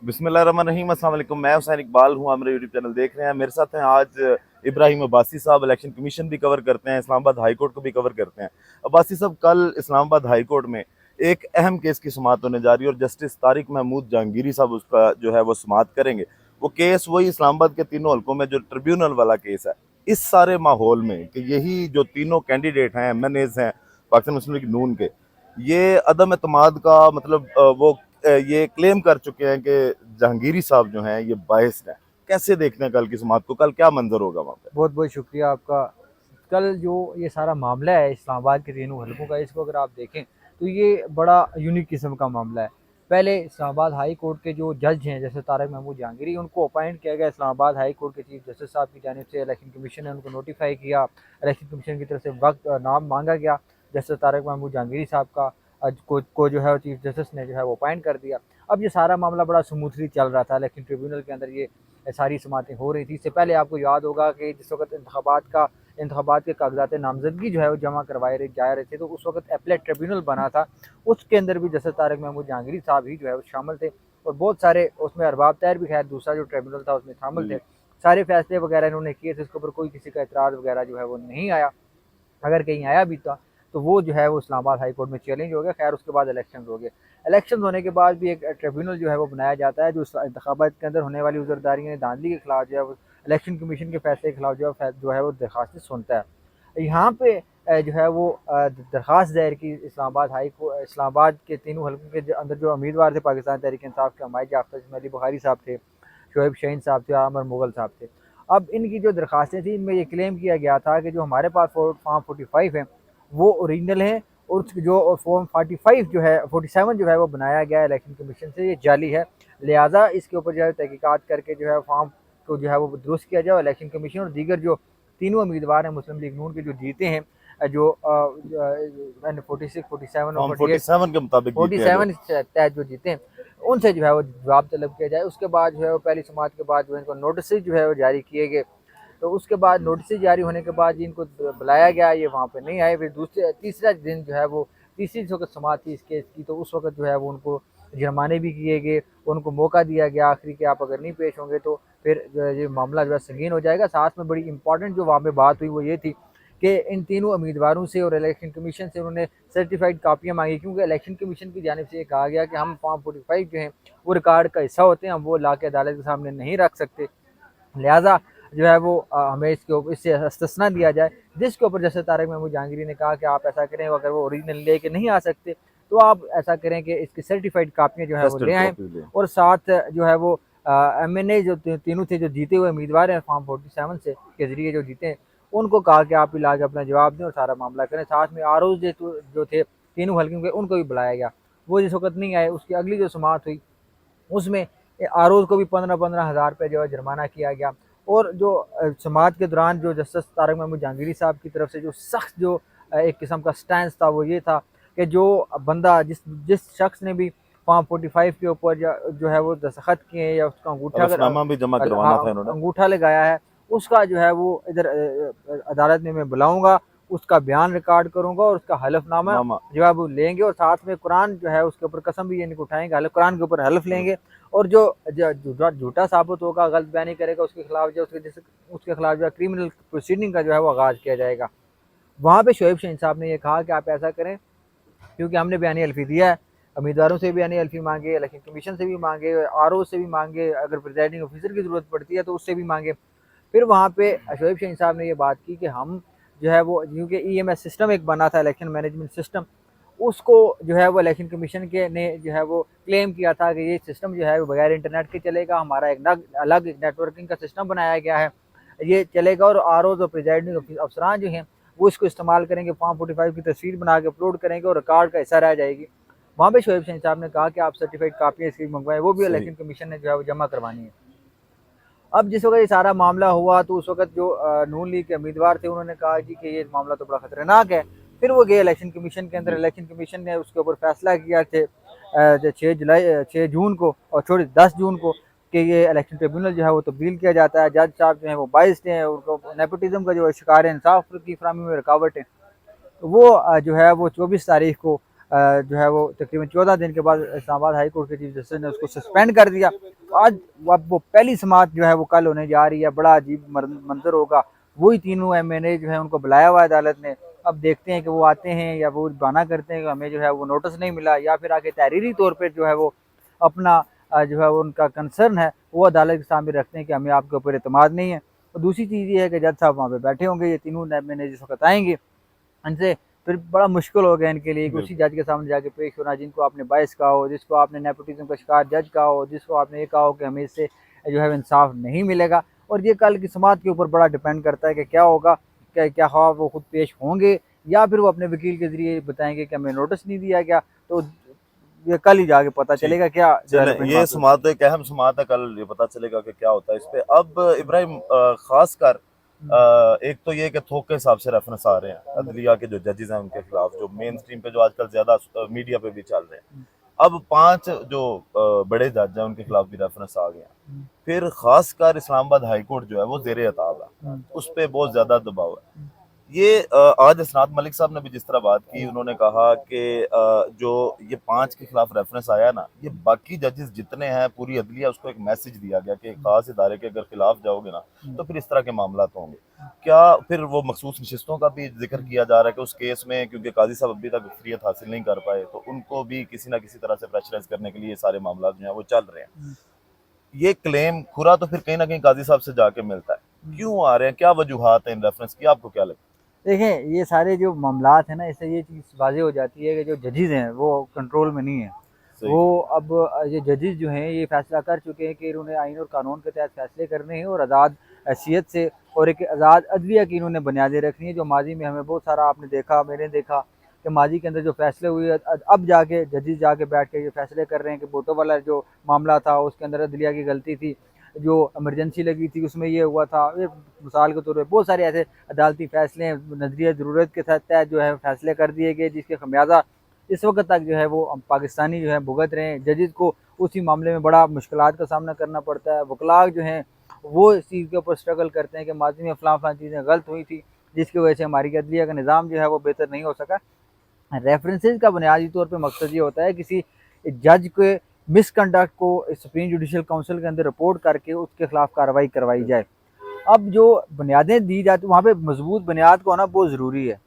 बिस्मिल्लाहिर्रहमानिर्रहीम। अस्सलाम वालेकुम। मैं हुसैन इकबाल हूँ, आप मेरे यूट्यूब चैनल देख रहे हैं। मेरे साथ हैं आज इब्राहिम अब्बासी साहब। इलेक्शन कमीशन भी कवर करते हैं, इस्लामाबाद हाई कोर्ट को भी कवर करते हैं। अब्बासी साहब, कल इस्लामाबाद हाई कोर्ट में एक अहम केस की सुनवाई होने जा रही है और जस्टिस तारिक महमूद जहांगीरी साहब उसका जो है वो सुनवाई करेंगे। वो केस वही इस्लामाबाद के तीनों हल्कों में जो ट्रिब्यूनल वाला केस है। इस सारे माहौल में कि यही जो तीनों कैंडिडेट हैं, MNAs हैं पाकिस्तान मुस्लिम लीग नून के, ये अदम एतमाद का मतलब वो ये क्लेम कर चुके हैं कि जहांगीरी साहब जो हैं ये बायस्ड हैं। कैसे देखते हैं कल की समात को, कल क्या मंजर होगा वहाँ पे? बहुत बहुत शुक्रिया आपका। कल जो ये सारा मामला है इस्लामाबाद के तीनों हलकों का, इसको अगर आप देखें तो ये बड़ा यूनिक किस्म का मामला है। पहले इस्लामाबाद हाई कोर्ट के जो जज हैं जैसे तारिक महमूद जहांगीरी, उनको अपॉइंट किया गया इस्लामाबाद हाई कोर्ट के चीफ जस्टिस साहब की जानिब से। इलेक्शन कमीशन ने उनको नोटिफाई किया, इलेक्शन कमीशन की तरफ से वक्त नाम मांगा गया जस्टिस तारिक महमूद जहांगीरी साहब का। आज को जो है चीफ जस्टिस ने जो है वो अपॉइंट कर दिया। अब ये सारा मामला बड़ा स्मूथली चल रहा था, लेकिन ट्रिब्यूनल के अंदर ये सारी समातें हो रही थी। इससे पहले आपको याद होगा कि जिस वक्त इंतखाबात के कागजात नामजदगी जो है वो जमा करवाए जा रहे थे, तो उस वक्त एपलेट ट्रिब्यूनल बना था। उसके अंदर भी जस्टिस तारिक महमूद जहांगीरी साहब ही जो है वो शामिल थे, और बहुत सारे उसमें अरबाब तैर भी खैर दूसरा जो ट्रिब्यूनल था उसमें शामिल थे। सारे फैसले वगैरह इन्होंने किए थे, उसके ऊपर कोई किसी का एतराज़ वगैरह जो है वो नहीं आया। अगर कहीं आया भी था तो वो जो है वो इस्लामाबाद हाई कोर्ट में चैलेंज हो गया। खैर उसके बाद इलेक्शन हो गए। इलेक्शन होने के बाद भी एक ट्रिब्यूनल जो है वो बनाया जाता है जो इंतखाबात के अंदर होने वाली उजरदारी धांधली के खिलाफ जो है वो इलेक्शन कमीशन के फैसले के खिलाफ जो है वो दरखास्तें सुनता है। यहाँ पे जो है वो दरख्वास्त दायर की इस्लामाबाद के तीनों हल्कों के अंदर जो उम्मीदवार थे पाकिस्तान तहरीक इंसाफ के हमारे जाफ्ता, जिसमें अली बुखारी साहब थे, शोएब शाहीन साहब थे, आमर मुगल साहब थे। अब इनकी जो दरखास्तें थी, इनमें ये क्लेम किया गया था कि जो हमारे पास फॉर्म 45 है वो ओरिजिनल है, और जो फॉर्म 45 जो है 47 जो है वो बनाया गया है इलेक्शन कमीशन से, ये जाली है। लिहाजा इसके ऊपर जो है तहकीकात करके जो है फॉर्म को जो है वो दुरुस्त किया जाए। इलेक्शन कमीशन और दीगर जो तीनों उम्मीदवार हैं मुस्लिम लीग नून के जो जीते हैं, जो 46, 47 और फॉर्म 48, 47 के मुताबिक जीते हैं जो। 47 तहत जो जीते हैं, उनसे जो है वो जवाब तलब किया जाए। उसके बाद जो है वो पहली समात के बाद जो इनको नोटिस जो है वो जारी किए गए। तो उसके बाद नोटिस जारी होने के बाद इनको बुलाया गया, ये वहाँ पे नहीं आए। फिर दूसरे तीसरा दिन जो है वो तीसरी वक्त समात थी इस केस की, तो उस वक्त जो है वो उनको जुर्माने भी किए गए। उनको मौका दिया गया आखिरी कि आप अगर नहीं पेश होंगे तो फिर जो है ये मामला जो है संगीन हो जाएगा। साथ में बड़ी इंपॉर्टेंट जो वहाँ पे बात हुई वो ये थी कि इन तीनों उम्मीदवारों से और इलेक्शन कमीशन से उन्होंने सर्टिफाइड कापियाँ मांगी, क्योंकि इलेक्शन कमीशन की जानिब से ये कहा गया कि हम फॉर्म 45 जो हैं वो रिकॉर्ड का हिस्सा होते हैं, हम वो ला के अदालत के सामने नहीं रख सकते। लिहाजा जो है वो हमें इसके ऊपर इससे इस्तिस्ना दिया जाए। जिसके ऊपर जैसे तारिक महमूद जहांगीरी ने कहा कि आप ऐसा करें, अगर वो ओरिजिनल लेके नहीं आ सकते तो आप ऐसा करें कि इसकी सर्टिफाइड कापियाँ जो है वो ले टेस्टेड आएँ। कॉपी। और साथ जो है वो MNA जो तीनों थे जो जीते हुए उम्मीदवार हैं फॉर्म 47 से के जरिए जो जीते हैं, उनको कहा कि आप ला के अपना जवाब दें और सारा मामला करें। साथ में ROs जो थे तीनों हल्कों के, उनको भी बुलाया गया। वो जिस वक्त नहीं आए, उसकी अगली जो समात हुई उसमें ROs को भी 15-15 हज़ार रुपये जो है जुर्माना किया गया। और जो समात के दौरान जो जस्टिस तारिक महमूद जहांगीरी साहब की तरफ से जो सख्त जो एक किस्म का स्टैंड था वो ये था कि जो बंदा जिस जिस शख्स ने भी फॉर्म 45 के ऊपर जो है वो दस्तखत किए हैं या उसका अंगूठा अगर हलफनामा भी जमा करवाना था इन्होंने। अंगूठा लगाया है, उसका जो है वो इधर अदालत में मैं बुलाऊंगा, उसका बयान रिकॉर्ड करूंगा और उसका हलफनामा नामा। जो है वो लेंगे। और साथ में कुरान जो है उसके ऊपर कसम भी यानी उठाएंगे, कुरान के ऊपर हलफ लेंगे। और जो झूठा साबित होगा, गलत बयानी करेगा, उसके खिलाफ जो उसके खिलाफ जो है क्रिमिनल प्रोसीडिंग का जो है वो आगाज़ किया जाएगा। वहाँ पे शोएब शाहीन साहब ने ये कहा कि आप ऐसा करें, क्योंकि हमने बयानी हल्फी दिया है, उम्मीदवारों से भी बयानी हल्फी मांगे, इलेक्शन कमीशन से भी मांगे, RO से भी मांगे, अगर प्रिजाइडिंग ऑफिसर की ज़रूरत पड़ती है तो उससे भी मांगे। फिर वहाँ पे शोएब शाहीन साहब ने ये बात की कि हम जो है वो, क्योंकि EMS सिस्टम एक बना था, इलेक्शन मैनेजमेंट सिस्टम, उसको जो है वो इलेक्शन कमीशन के ने जो है वो क्लेम किया था कि ये सिस्टम जो है वो बगैर इंटरनेट के चलेगा, हमारा एक अलग नेटवर्किंग का सिस्टम बनाया गया है, ये चलेगा। और ROs और प्रिजाइडिंग अफसरान जो हैं वो इसको इस्तेमाल करेंगे, फॉर्म 45 की तस्वीर बना के अपलोड करेंगे और रिकॉर्ड का हिस्सा रह जाएगी। वहाँ पे शोएब शाहीन साहब ने कहा कि आप सर्टिफाइड कापियाँ इसकी मंगवाएं, वो भी सही। इलेक्शन कमीशन ने जो है वो जमा करवानी है। अब जिस वक्त ये सारा मामला हुआ तो उस वक्त जो नून लीग के उम्मीदवार थे उन्होंने कहा कि ये मामला तो बड़ा खतरनाक है। फिर वो गए इलेक्शन कमीशन के अंदर, जी। इलेक्शन कमीशन ने उसके ऊपर फैसला किया थे 6 जून को, और छोड़ 10 जून को, कि ये इलेक्शन ट्रिब्यूनल जो है वो तब्दील किया जाता है। जज साहब जो है वो बाइस्ड हैं, उनको नेपोटिज्म का जो शिकार है, इंसाफ की फराहमी में रुकावट है। तो वो जो है वो 24 तारीख को जो है वो तकरीबन 14 दिन के बाद इस्लामाबाद हाई कोर्ट के चीफ जस्टिस ने उसको सस्पेंड कर दिया। आज अब वो पहली समाअत जो है वो कल होने जा रही है। बड़ा अजीब मंजर होगा। वही तीनों एमएनए जो है उनको बुलाया हुआ है अदालत ने। अब देखते हैं कि वो आते हैं या वो बहाना करते हैं कि हमें जो है वो नोटिस नहीं मिला, या फिर आगे तहरीरी तौर पर जो है वो अपना जो है वो उनका कंसर्न है वो अदालत के सामने रखते हैं कि हमें आपके ऊपर एतमाद नहीं है। और दूसरी चीज़ ये है कि जज साहब वहाँ पे बैठे होंगे, ये तीनों एमएनए जिस वक्त आएंगे इनसे फिर बड़ा मुश्किल हो गया इनके लिए कि उसी जज के सामने जाके पेश होना जिनको आपने बायस कहा हो, जिसको आपने नेपोटिज्म का शिकार जज कहा हो, जिसको आपने ये कहा हो कि हमें इससे जो है इंसाफ नहीं मिलेगा। और ये कल की समाअत के ऊपर बड़ा डिपेंड करता है कि क्या होगा, क्या ख्वाह वो खुद पेश होंगे या फिर वो अपने वकील के जरिए बताएंगे कि हमें नोटिस नहीं दिया गया। तो ये कल ही जाके पता चलेगा क्या चले डेवलपमेंट ये वहाँ पे होती समात एक अहम समात है, कल ये पता चलेगा कि क्या होता है इस पे। अब इब्राहिम खास कर है। एक तो ये कि थोक के हिसाब से रेफरेंस आ रहे हैं अदलिया के जो जजेस हैं उनके खिलाफ, जो मेन स्ट्रीम पे जो आजकल ज्यादा मीडिया पे भी चल रहे हैं। अब 5 जो बड़े जज हैं उनके खिलाफ भी रेफरेंस आ गए हैं। फिर खासकर इस्लामाबाद हाई कोर्ट जो है वो जेर अताब है, उस पर बहुत ज्यादा दबाव है। ये आज असनाद मलिक साहब ने भी जिस तरह बात की, उन्होंने कहा कि जो ये 5 के खिलाफ रेफरेंस आया ना, ये बाकी जजेस जितने हैं पूरी अदलिया उसको एक मैसेज दिया गया कि खास इदारे के अगर खिलाफ जाओगे ना तो फिर इस तरह के मामला तो होंगे। क्या फिर वो मखसूस नशिस्तों का भी जिक्र किया जा रहा है कि उस केस में क्योंकि काजी साहब अभी तक अक्सरियत हासिल नहीं कर पाए तो उनको भी किसी ना किसी तरह से प्रेशराइज करने के लिए ये सारे मामला जो है वो चल रहे हैं। ये क्लेम खुरा तो फिर कहीं ना कहीं काजी साहब से जाके मिलता है। क्यों आ रहे हैं, क्या वजूहात है इन रेफरेंस की, आपको क्या लगता देखें ये सारे जो मामलात हैं ना, इससे ये चीज़ वाज़ेह हो जाती है कि जो जजेस हैं वो कंट्रोल में नहीं है। है? वो अब ये जजेस जो हैं ये फैसला कर चुके हैं कि इन्होंने आइन और कानून के तहत फैसले करने हैं और आज़ाद हैसियत से और एक आज़ाद अदलिया की इन्होंने बुनियादें रखनी है। जो माजी में हमें बहुत सारा आपने देखा, मैंने देखा कि माजी के अंदर जो फैसले हुए अब जाके जजेस जाके बैठ के ये फैसले कर रहे हैं कि बोटो वाला जो मामला था उसके अंदर अदलिया की गलती थी, जो इमरजेंसी लगी थी उसमें ये हुआ था। ये मिसाल के तौर पर बहुत सारे ऐसे अदालती फैसले नजरिया ज़रूरत के तहत जो है फैसले कर दिए गए जिसके खमियाजा इस वक्त तक जो है वो पाकिस्तानी जो है भुगत रहे हैं। जजेस को उसी मामले में बड़ा मुश्किलात का सामना करना पड़ता है। वकला जो हैं वो इस चीज़ के ऊपर स्ट्रगल करते हैं कि माजी में फ़लाँ चीज़ें गलत हुई थी जिसकी वजह से हमारी अदलिया का निज़ाम जो है वो बेहतर नहीं हो सका। रेफरेंसेस का बुनियादी तौर पे मकसद ये होता है किसी जज के मिसकंडक्ट को सुप्रीम जुडिशल काउंसिल के अंदर रिपोर्ट करके उसके खिलाफ कार्रवाई करवाई जाए। अब जो बुनियादें दी जाती वहाँ पे मजबूत बुनियाद का होना बहुत ज़रूरी है।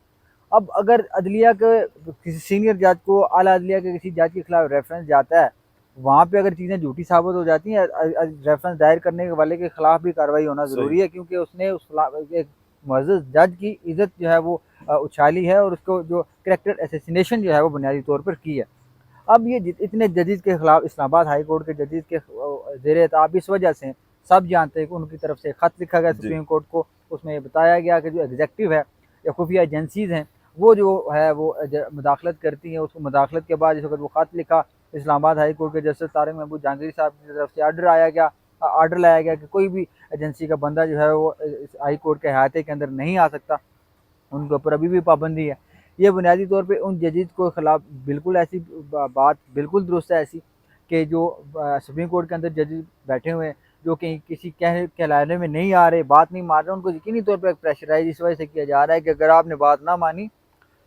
अब अगर अदलिया के किसी सीनियर जज को आला अदलिया के किसी जज के खिलाफ रेफरेंस जाता है, वहाँ पे अगर चीज़ें झूठी साबित हो जाती हैं, रेफरेंस दायर करने वाले के खिलाफ भी कार्रवाई होना ज़रूरी है क्योंकि उसने उस एक मुअज़्ज़ज़ जज की इज़्ज़त जो है वो उछाली है और उसको जो कैरेक्टर असैसिनेशन जो है वो बुनियादी तौर पर की है। अब ये इतने जजेस के खिलाफ इस्लामाबाद हाई कोर्ट के जजेस के ज़ेर एताब इस वजह से सब जानते हैं कि उनकी तरफ से ख़त लिखा गया सुप्रीम कोर्ट को। उसमें ये बताया गया कि जो एग्जेक्टिव है या खुफिया एजेंसीज़ हैं वो जो है वो मुदाखलत करती हैं। उसको मुदाखलत के बाद इस वक्त वो ख़त लिखा इस्लामाबाद हाई कोर्ट के जस्टिस तारिक महमूद जहांगीर साहब की तरफ से आर्डर लाया गया कि कोई भी एजेंसी का बंदा जो है वो हाई कोर्ट के अहाते के अंदर नहीं आ सकता, उनके ऊपर अभी भी पाबंदी है। ये बुनियादी तौर पे उन जजेस को खिलाफ बिल्कुल ऐसी बात बिल्कुल दुरुस्त है ऐसी कि जो सुप्रीम कोर्ट के अंदर जजेस बैठे हुए हैं जो कि किसी कहलाने में नहीं आ रहे, बात नहीं मान रहे, उनको यकीनी तौर पर प्रेशराइज इस वजह से किया जा रहा है कि अगर आपने बात ना मानी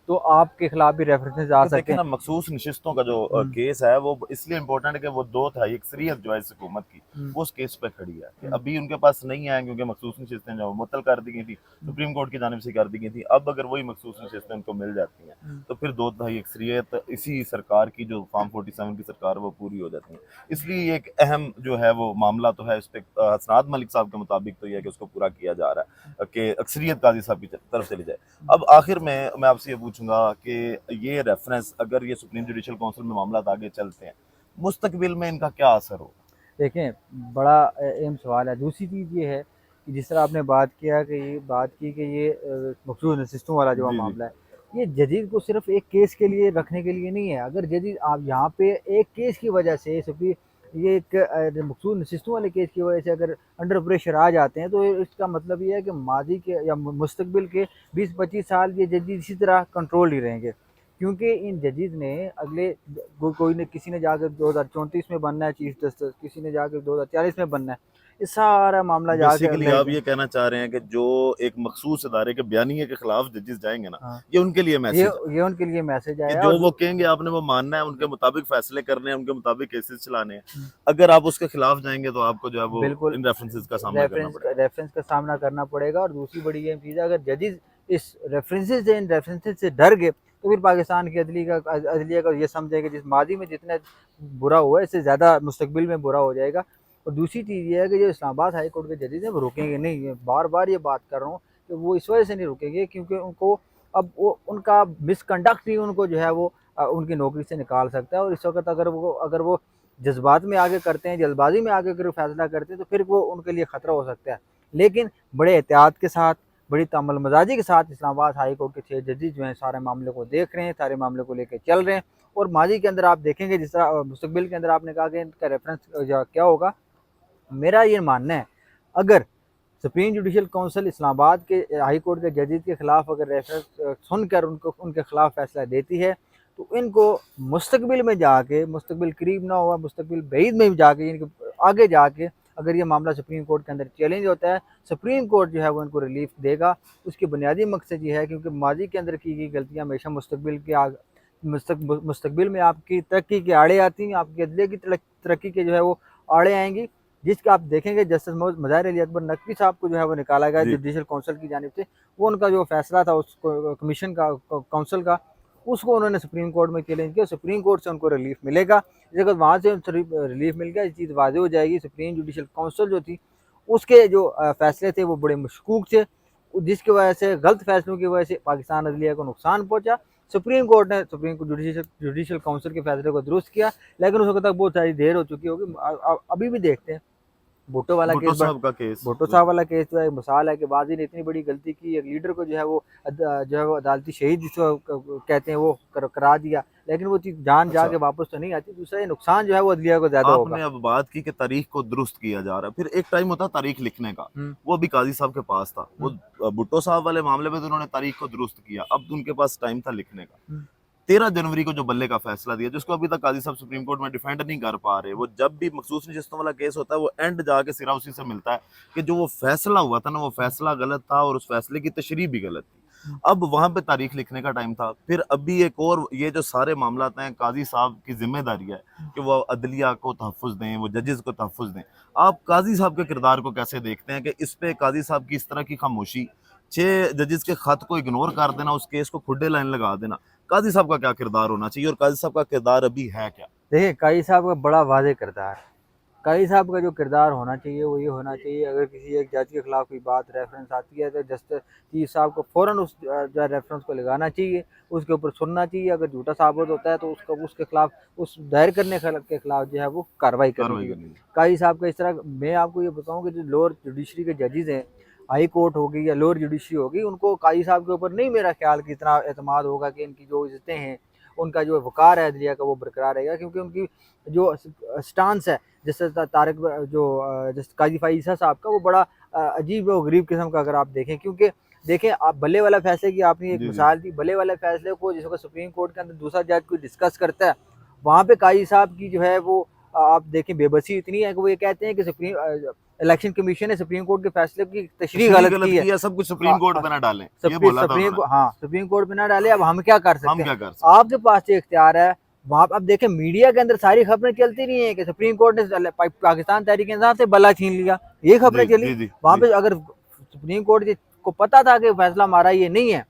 तो आपके खिलाफ भी रेफरेंसेस आ तो सकते देखिए हैं। ना, मखसूस नशिस्तों का जो केस है वो इसलिए इम्पोर्टेंट है कि वो 2/3 अक्सरियत जो है इस हुकूमत की वो उस केस पे खड़ी है कि अभी उनके पास नहीं है क्योंकि मखसूस नशिस्तें जो मुअत्तल कर दी गई थी, सुप्रीम कोर्ट की जानिब से कर दी गई थी। अब अगर वही मखसूस नशिस्तें उनको मिल जाती हैं तो फिर 2/3 अक्सरियत इसी सरकार की जो फॉर्म 47 की सरकार वो पूरी हो जाती है। इसलिए एक अहम जो है वो मामला तो है, इस पे हसनात मलिक साहब के मुताबिक तो यह है कि उसको पूरा किया जा रहा है कि अक्सरियत काजी साहब की तरफ चली जाए। अब आखिर में मैं आपसे ये पूछूंगा कि ये रेफरेंस अगर ये सुप्रीम जुडिशल काउंसिल में मामला आगे चलते हैं, मुस्तकबिल में इनका क्या असर होगा? देखें बड़ा अहम सवाल है। दूसरी चीज़ ये है कि जिस तरह आपने बात की कि ये मखसूस नशिस्तों वाला जो जी जी। मामला है, ये जदीद को सिर्फ एक केस के लिए रखने के लिए नहीं है। अगर जदीद आप यहाँ पे एक केस की वजह से ये एक मखसूस नशिस्तों वाले केस की वजह से अगर अंडर प्रेशर आ जाते हैं तो इसका मतलब ये है कि माजी के या मुस्तकबिल के 20-25 साल ये जदीद इसी तरह कंट्रोल ही रहेंगे। क्योंकि इन जजेस ने अगले कोई ने किसी ने जाकर 2034 में बनना है चीफ जस्टिस, किसी ने जाकर 2040 में बनना है, ये सारा मामला जाकर बेसिकली आप ये कहना चाह रहे हैं कि जो एक मखसूस इदारे के बयानिए के खिलाफ जजेस जाएंगे ना, हाँ, ये उनके लिए मैसेज है ये उनके लिए मैसेज कि आया। जो और वो कहेंगे आपने वो मानना है, उनके मुताबिक फैसले करने हैं, उनके मुताबिक केसेस चलाने हैं। हम्म, अगर आप उसके खिलाफ जाएंगे तो आपको जो है वो बिल्कुल इन रेफरेंसेस का सामना करना पड़ेगा। रेफरेंस का सामना करना पड़ेगा। और दूसरी बड़ी ये चीज़ है, अगर जजेस इस इन रेफरेंसेस से डर गए तो फिर पाकिस्तान की अदलिया का ये समझेगा जिस माजी में जितना बुरा हुआ है इससे ज़्यादा मुस्तकबिल में बुरा हो जाएगा। और दूसरी चीज़ ये है कि जो इस्लामाबाद हाई कोर्ट के जजेस हैं वो रुकेंगे नहीं, ये बार बार ये बात कर रहा हूँ कि वो इस वजह से नहीं रुकेंगे क्योंकि उनको अब वो उनका मिसकंडक्ट ही उनको जो है वो उनकी नौकरी से निकाल सकता है। और इस वक्त अगर वो जज्बात में आगे करते हैं, जल्दबाजी में आगे अगर फैसला करते हैं तो फिर वो उनके लिए ख़तरा हो सकता है। लेकिन बड़े एहतियात के साथ, बड़ी तमल मजाजी के साथ इस्लामाबाद हाई कोर्ट के 6 जजेस जो हैं सारे मामले को देख रहे हैं, सारे मामले को लेकर चल रहे हैं। और माजी के अंदर आप देखेंगे जिस तरह मुस्तकबिल के अंदर आपने कहा कि इनका रेफरेंस क्या होगा, मेरा ये मानना है अगर सुप्रीम जुडिशल काउंसिल इस्लामाबाद के हाई कोर्ट के जजेस के खिलाफ अगर रेफरेंस सुनकर उनको उनके खिलाफ फैसला देती है तो इनको मुस्तकबिल में जाके, मुस्तकबिल करीब ना हुआ मुस्तकबिल बैद में जाके, इनके आगे जाके अगर ये मामला सुप्रीम कोर्ट के अंदर चैलेंज होता है, सुप्रीम कोर्ट जो है वो इनको रिलीफ देगा। उसकी बुनियादी मकसद ये है क्योंकि माजी के अंदर की गई गलतियाँ हमेशा मुस्तकबिल में आपकी तरक्की के आड़े आती हैं, आपकी अदलिया की तरक्की के जो है वो आड़े आएंगी। जिसका आप देखेंगे जस्टिस मज़ाहिर अली अकबर नकवी साहब को जो है वो निकाला गया जुडिशल काउंसिल की जानिब से, वो उनका जो फैसला था उस कमीशन का काउंसिल का, उसको उन्होंने सुप्रीम कोर्ट में चैलेंज किया, सुप्रीम कोर्ट से उनको रिलीफ मिलेगा। अगर वहाँ से रिलीफ मिल गया, ये चीज़ वाज़ेह हो जाएगी सुप्रीम जुडिशल काउंसिल जो थी उसके जो फैसले थे वो बड़े मशकूक थे, जिसकी वजह से गलत फैसलों की वजह से पाकिस्तान अदलिया को नुकसान पहुँचा। सुप्रीम कोर्ट ने जुडिशल काउंसिल के फैसले को दुरुस्त किया, लेकिन उस वक्त तक बहुत सारी देर हो चुकी होगी। अभी भी देखते हैं भुट्टो वाला भुट्टो केस, साहब का केस, भुट्टो साहब वाला केस जो है मिसाल है कि बाजी ने इतनी बड़ी गलती की, एक लीडर को जो है वो अदालती शहीद जिसको कहते हैं वो करा दिया, लेकिन वो चीज़ जान अच्छा। जाके वापस तो नहीं आती। दूसरा ये नुकसान जो है वो अदलिया को ज़्यादा होगा। आपने अब बात की कि तारीख को दुरुस्त किया जा रहा है, फिर एक टाइम होता है तारीख लिखने का, वो अभी काजी साहब के पास था। वो भुट्टो साहब वाले मामले में तो उन्होंने तारीख को दुरुस्त किया, अब उनके पास टाइम था लिखने का। 13 जनवरी को जो बल्ले का फैसला दिया, जिसको अभी तक काजी साहब सुप्रीम कोर्ट में डिफेंड नहीं कर पा रहे, वो जब भी मखसूस नशिस्तों वाला केस होता है वो एंड जाके सिरा उसी से मिलता है कि जो वो फैसला हुआ था ना वो फैसला गलत था और उस फैसले की तशरीह भी गलत थी। अब वहां पे तारीख लिखने का टाइम था। फिर अभी एक और ये जो सारे मामला हैं, काजी साहब की जिम्मेदारी है कि वो अदलिया को तहफ़्फ़ुज़ दें, वो जजेस को तहफ़्फ़ुज़ दें। आप काजी साहब के किरदार को कैसे देखते हैं कि इस पे काजी साहब की इस तरह की खामोशी, 6 जजेस के खत को इग्नोर कर देना, उस केस को खुड्डे लाइन लगा देना, काजी साहब का क्या किरदार होना चाहिए और काजी साहब का किरदार अभी है क्या? देखिए काजी साहब का बड़ा वाज़ेह किरदार, काजी साहब का जो किरदार होना चाहिए वो ये होना चाहिए, अगर किसी एक जज के खिलाफ कोई बात रेफरेंस आती है तो जस्टिस चीफ साहब को फ़ौरन उस जो रेफरेंस को लगाना चाहिए, उसके ऊपर सुनना चाहिए। अगर झूठा साबित होता है तो उसके खिलाफ, उस दायर करने के खिलाफ जो है वो कार्रवाई करनी चाहिए। काजी साहब का इस तरह, मैं आपको ये बताऊँ कि जो लोअर जुडिशरी के जजेस हैं, हाई कोर्ट होगी या लोअर जुडिशरी होगी, उनको काजी साहब के ऊपर नहीं मेरा ख्याल कि इतना एतमाद होगा कि इनकी जो इज्जतें हैं, उनका जो वक़ार है अदलिया का वो बरकरार रहेगा, क्योंकि उनकी जो स्टांस है जैसे तारिक जैसे काजी फ़ाइज़ साहब का, वो बड़ा अजीब और गरीब किस्म का अगर आप देखें। क्योंकि देखें आप बल्ले वाला फैसले की आपने एक मिसाल दी, बल्ले वाले फैसले को जिस वक्त सुप्रीम कोर्ट के अंदर दूसरा जज कोई डिस्कस करता है, वहाँ पे काजी साहब की जो है वो आप देखें बेबसी इतनी है कि वो ये कहते हैं कि इलेक्शन कमीशन ने सुप्रीम कोर्ट के फैसले की तशरीह गलत की है, सब कुछ सुप्रीम कोर्ट पे ना डालें, सुप्रीम कोर्ट पे ना डाले। अब हम क्या कर सकते हैं? हैं? आपके पास ये इख्तियार है। वहाँ अब देखें मीडिया के अंदर सारी खबरें चलती रही हैं कि सुप्रीम कोर्ट ने पाकिस्तान तहरीक इंसाफ से बल्ला छीन लिया, ये खबरें चली। वहाँ पे अगर सुप्रीम कोर्ट को पता था कि फैसला हमारा ये नहीं है,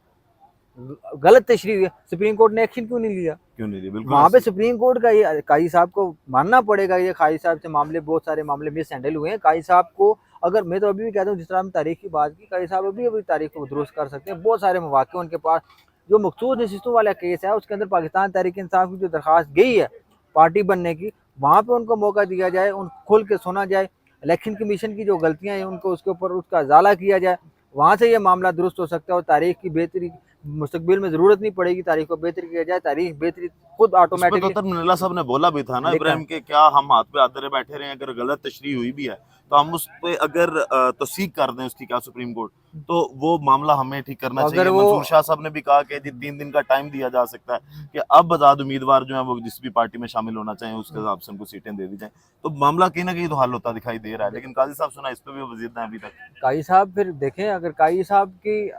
गलत तशरीह है, सुप्रीम कोर्ट ने एक्शन क्यों नहीं लिया? वहाँ पे सुप्रीम कोर्ट का ये काजी साहब को मानना पड़ेगा। ये काजी साहब से मामले, बहुत सारे मामले मिस हैंडल हुए हैं। काजी साहब को अगर मैं तो अभी भी कहता हूँ, जिस तरह हम तारीख की बात की, काजी साहब अभी तारीख को दुरुस्त कर सकते हैं। बहुत सारे मौके उनके पास, जो मखसूस नशिस्तों वाला केस है उसके अंदर पाकिस्तान तहरीक इंसाफ की जो दरख्वास्त गई है पार्टी बनने की, वहाँ पे उनको मौका दिया जाए, उन खुल के सुना जाए, इलेक्शन कमीशन की जो गलतियाँ हैं उनको उसके ऊपर उसका इजाला किया जाए, वहाँ से ये मामला दुरुस्त हो सकता है और तारीख की बेहतरी मुस्तकबिल में जरूरत नहीं पड़ेगी, तारीख को बेहतर किया जाए, तारीख बेहतरी खुद ऑटोमेटिकली। तो मंडेला साहब ने बोला भी था ना इब्राहिम के, क्या हम हाथ पे हाथ धरे बैठे रहे, अगर गलत तशरीह हुई भी है तो हम उस पे अगर तस्दीक कर दें उसकी, क्या सुप्रीम कोर्ट तो वो मामला हमें ठीक करना अगर चाहिए। वो मंसूर शाह साहब ने भी कहा कि जी 3 दिन का टाइम दिया जा सकता है कि अब आजाद उम्मीदवार जो है वो जिस भी पार्टी में शामिल होना चाहें उसके हिसाब से उनको सीटें दे दी जाएं। तो मामला कहीं ना कहीं तो हल होता दिखाई दे रहा है, लेकिन काजी साहब सुना इस पे भी वजीर हैं अभी तक। काई साहब फिर देखें, अगर काई साहब की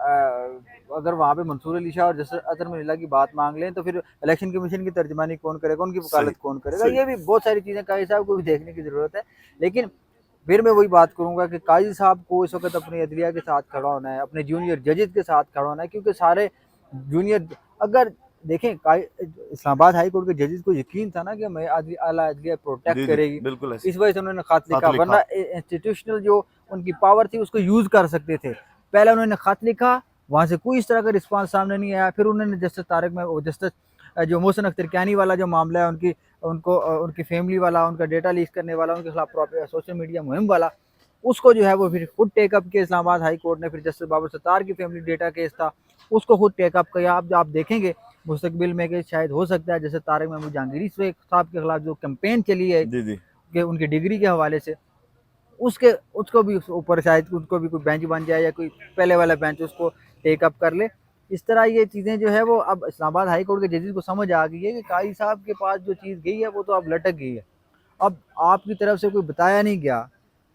अगर वहाँ पे मंसूर अली शाह और जसर अतर मिल्ला की बात मांग लें तो फिर इलेक्शन कमीशन की तर्जमानी कौन करेगा, उनकी सही, वकालत कौन करेगा? सही। ये भी बहुत सारी चीज़ें काई साहब को भी देखने की ज़रूरत है। लेकिन फिर मैं वही बात करूँगा कि काजी साहब को इस वक्त अपनी अदलिया के साथ खड़ा होना है, अपने जूनियर जजेस के साथ खड़ा होना है, क्योंकि सारे जूनियर अगर देखें इस्लामाबाद हाई कोर्ट के जजेस को यकीन था ना कि हमें आला अदलिया प्रोटेक्ट जी, जी, करेगी, बिल्कुल ऐसे। इस वजह से उन्होंने खत खत लिखा, लिखा। वरना इंस्टीट्यूशनल जो उनकी पावर थी उसको यूज़ कर सकते थे। पहले उन्होंने खत लिखा, वहाँ से कोई इस तरह का रिस्पांस सामने नहीं आया। फिर उन्होंने जस्टिस तारिक में जस्टिस जो मोहसिन अख्तर कैनी वाला जो मामला है, उनकी फैमिली वाला, उनका डेटा लीक करने वाला, उनके खिलाफ सोशल मीडिया मुहिम वाला, उसको जो है वो फिर खुद टेकअप किया इस्लामाबाद हाई कोर्ट ने। फिर जस्टिस बाबर सत्तार की फैमिली डेटा केस था, उसको खुद टेकअप किया। आप देखेंगे मुस्तकबिल में कि शायद हो सकता है जैसे तारिक महमूद जहांगीरी साहब के खिलाफ जो कैंपेन चली है जी, जी। कि उनकी डिग्री के हवाले से, उसके उसको भी ऊपर शायद उनको भी कोई बेंच बन जाए या कोई पहले वाला बेंच उसको टेकअप कर ले। इस तरह ये चीज़ें जो है वो अब इस्लामाबाद हाई कोर्ट के जजेस को समझ आ गई है कि काजी साहब के पास जो चीज़ गई है वो तो अब लटक गई है। अब आपकी तरफ से कोई बताया नहीं गया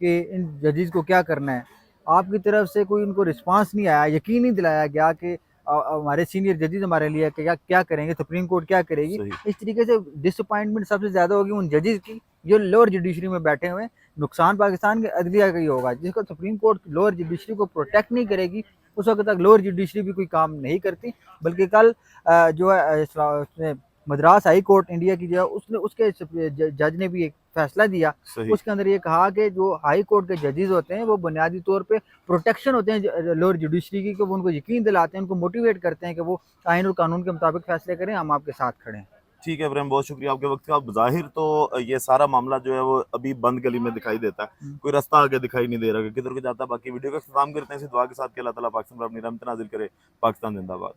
कि इन जजेस को क्या करना है, आपकी तरफ से कोई उनको रिस्पांस नहीं आया, यकीन नहीं दिलाया गया कि हमारे सीनियर जजेस हमारे लिए क्या क्या करेंगे, सुप्रीम कोर्ट क्या करेगी। सही। इस तरीके से डिसअपॉइंटमेंट सबसे ज़्यादा होगी उन जजेस की जो लोअर जुडिशरी में बैठे हुए हैं। नुकसान पाकिस्तान के अदलिया का ही होगा, जिसको सुप्रीम कोर्ट लोअर जुडिशरी को प्रोटेक्ट नहीं करेगी, उस वक्त तक लोअर जुडिशरी भी कोई काम नहीं करती। बल्कि कल जो है उसने मद्रास हाई कोर्ट इंडिया की जो है उसने उसके जज ने भी एक फैसला दिया, सही। उसके अंदर ये कहा कि जो हाई कोर्ट के जजेस होते हैं वो बुनियादी तौर पे प्रोटेक्शन होते हैं लोअर जुडिशरी की, कि वो उनको यकीन दिलाते हैं, उनको मोटिवेट करते हैं कि वो आइन और कानून के मुताबिक फैसले करें, हम आपके साथ खड़े हैं। ठीक है इब्राहिम, बहुत शुक्रिया आपके वक्त का। अब ज़ाहिर तो ये सारा मामला जो है वो अभी बंद गली में दिखाई देता है, कोई रास्ता आगे दिखाई नहीं दे रहा कि किधर को जाता है। बाकी वीडियो का इख्तिताम करते हैं इसी दुआ के साथ कि अल्लाह ताला पाकिस्तान पर अपनी रहमत नाज़िल करे। पाकिस्तान जिंदाबाद।